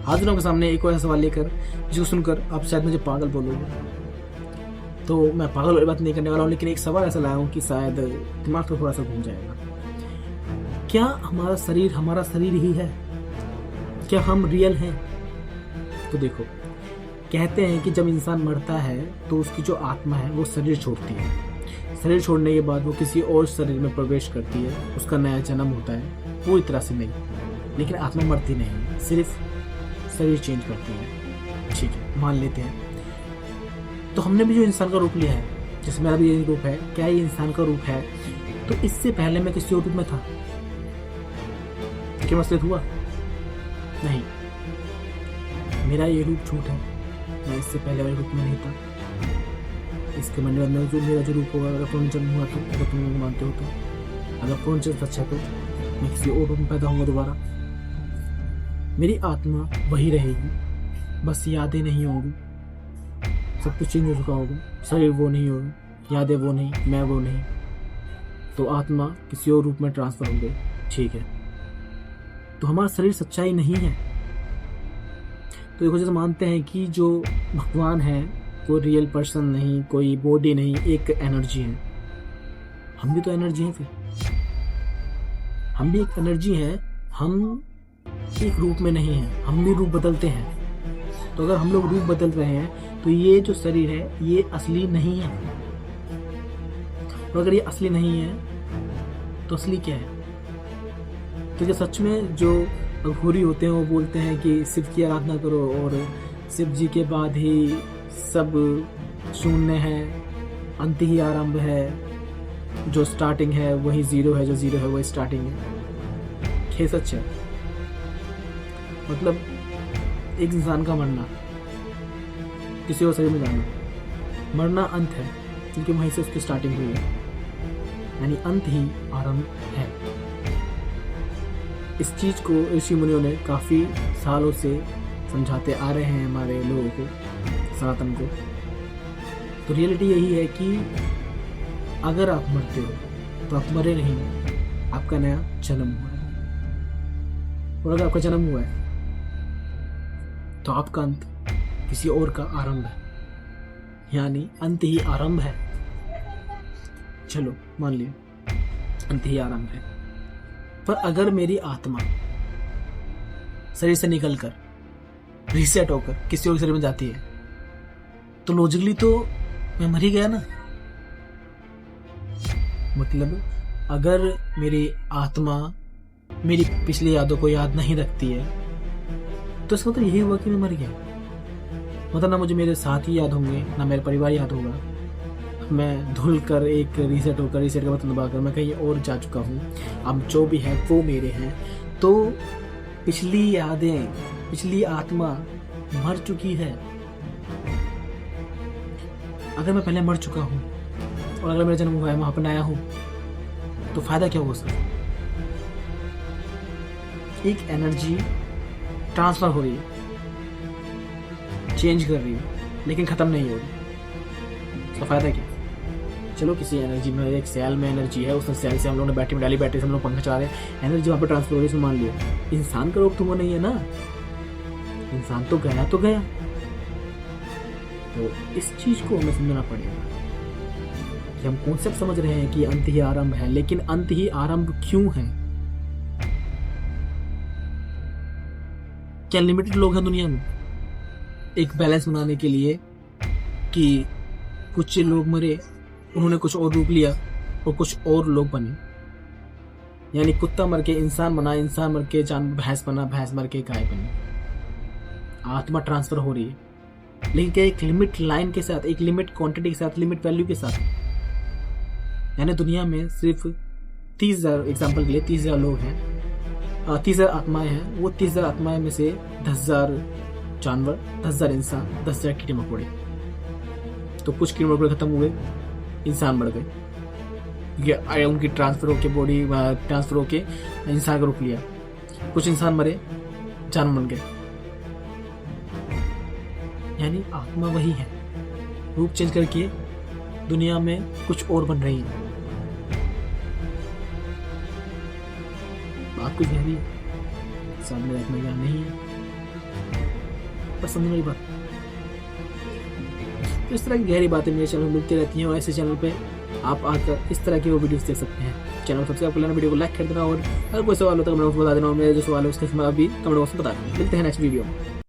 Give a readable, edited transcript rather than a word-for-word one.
हाजिर हूं आपके सामने एक और ऐसा सवाल लेकर जिसको सुनकर आप शायद मुझे पागल बोलोगे। तो मैं पागल वाली बात नहीं करने वाला हूँ, लेकिन एक सवाल ऐसा लाया हूँ कि शायद दिमाग तो थोड़ा सा घूम जाएगा। क्या हमारा शरीर ही है? क्या हम रियल हैं? तो देखो, कहते हैं कि जब इंसान मरता है तो उसकी जो आत्मा है वो शरीर छोड़ती है। शरीर छोड़ने के बाद वो किसी और शरीर में प्रवेश करती है, उसका नया जन्म होता है। पूरी तरह से नहीं, लेकिन आत्मा मरती नहीं, सिर्फ शरीर चेंज करती है। ठीक है, मान लेते हैं। तो हमने भी जो इंसान का रूप लिया है, जैसे मेरा भी यही रूप है, क्या ये इंसान का रूप है? तो इससे पहले मैं किसी और रूप में था, क्या मसला हुआ? नहीं, मेरा ये रूप झूठ है, मैं इससे पहले वाले रूप में नहीं था। इसके मानने बाद में जो मेरा जो रूप होगा, अगर पुनर्जन्म हुआ तो, अगर तुम लोग मानते हो तो, अगर पुनर्जन्म सच है तो मैं किसी और रूप में पैदा होऊंगा दोबारा। मेरी आत्मा वही रहेगी, बस यादें नहीं होंगी, सब कुछ चेंज हो चुका होगा। शरीर वो नहीं होगा, यादें वो नहीं, मैं वो नहीं, तो आत्मा किसी और रूप में ट्रांसफर हो गई। ठीक है, तो हमारा शरीर सच्चाई नहीं है। तो देखो, जैसे मानते हैं कि जो भगवान है कोई रियल पर्सन नहीं, कोई बॉडी नहीं, एक एनर्जी है। हम भी तो एनर्जी हैं, फिर हम भी एक एनर्जी है, हम एक रूप में नहीं है, हम भी रूप बदलते हैं। तो अगर हम लोग रूप बदल रहे हैं तो ये जो शरीर है ये असली नहीं है। और अगर ये असली नहीं है तो असली क्या है? क्योंकि सच में जो अघोरी होते हैं वो बोलते हैं कि शिव की आराधना करो और शिव जी के बाद ही सब शून्य है, अंत ही आरंभ है, जो स्टार्टिंग है वही जीरो है, जो जीरो है वही स्टार्टिंग है। ये सच है। मतलब एक इंसान का मरना, किसी और शरीर में जाना, मरना अंत है, क्योंकि वहीं से उसकी स्टार्टिंग हुई है, यानी अंत ही आरंभ है। इस चीज को ऋषि मुनियों ने काफी सालों से समझाते आ रहे हैं हमारे लोगों को, सनातन को। तो रियलिटी यही है कि अगर आप मरते हो तो आप मरे नहीं, आपका नया जन्म हुआ है। और अगर आपका जन्म हुआ है तो आपका अंत किसी और का आरंभ है, यानी अंत ही आरंभ है। चलो मान लिया अंत ही आरंभ है, पर अगर मेरी आत्मा शरीर से निकलकर रीसेट होकर किसी और शरीर में जाती है तो लॉजिकली तो मैं मर ही गया ना। मतलब अगर मेरी आत्मा मेरी पिछली यादों को याद नहीं रखती है तो इसका मतलब यही हुआ कि मैं मर गया। मतलब ना मुझे मेरे साथ ही याद होंगे, ना मेरा परिवार याद होगा, मैं धुल कर एक रीसेट होकर, रीसेट का बटन दबाकर मैं कहीं और जा चुका हूँ। अब जो भी है वो मेरे हैं। तो पिछली यादें, पिछली आत्मा मर चुकी है। अगर मैं पहले मर चुका हूँ और अगर मेरा जन्म हुआ है, वहां पर आया हूँ, तो फायदा क्या होगा सर? एक एनर्जी ट्रांसफर हो रही है, चेंज कर रही है, लेकिन खत्म नहीं हो रही, तो फायदा क्या? चलो किसी एनर्जी में, एक सेल में एनर्जी है, उस सेल से हम लोगों ने बैटरी में डाली, बैटरी से हम लोग पंखा चला रहे हैं, एनर्जी वहां पर ट्रांसफर हो रही है। मान लिया इंसान का रोग तो वो नहीं है ना, इंसान तो गया तो गया। तो इस चीज को हमें समझना पड़ेगा कि हम कॉन्सेप्ट समझ रहे हैं कि अंत ही आरंभ है, लेकिन अंत ही आरंभ क्यों है? क्या लिमिटेड लोग हैं दुनिया में? एक बैलेंस बनाने के लिए कि कुछ लोग मरे, उन्होंने कुछ और रूप लिया और कुछ और लोग बने, यानी कुत्ता मर के इंसान बना, इंसान मर के भैंस बना, भैंस मर के गाय बनी। आत्मा ट्रांसफर हो रही है, लेकिन क्या एक लिमिट लाइन के साथ, एक लिमिट क्वांटिटी के साथ, लिमिट वैल्यू के साथ। यानी दुनिया में सिर्फ 30,000, एग्जाम्पल के लिए 30,000 लोग हैं, 30,000 आत्माएं हैं। वो 30,000 आत्माएं में से 10,000 जानवर, 10,000 इंसान, 10,000 कीड़े मकोड़े। तो कुछ कीड़े मकोड़े खत्म हुए, इंसान मर गए, ये उनकी ट्रांसफर होके बॉडी ट्रांसफर होके इंसान का रूप लिया। कुछ इंसान मरे, जानवर बन गए, यानी आत्मा वही है, रूप चेंज करके दुनिया में कुछ और बन रही है। बात कुछ गहरी है, सामने आत्मा ज्ञान नहीं है। पर समझ मेरी बात। तो इस तरह की गहरी बातें मेरे चैनल में मिलती रहती हैं और ऐसे चैनल पे आप आकर इस तरह की वो वीडियोस देख सकते हैं। चैनल को सब्सक्राइब कर लेना, वीडियो को लाइक कर देना और अगर कोई सवाल हो तो कमेंट बॉक्स में बता देना और मेरे जो सवाल है उसके मैं अभी कमेंट बॉक्स में बता दूँ। मिलते हैं नेक्स्ट वीडियो में।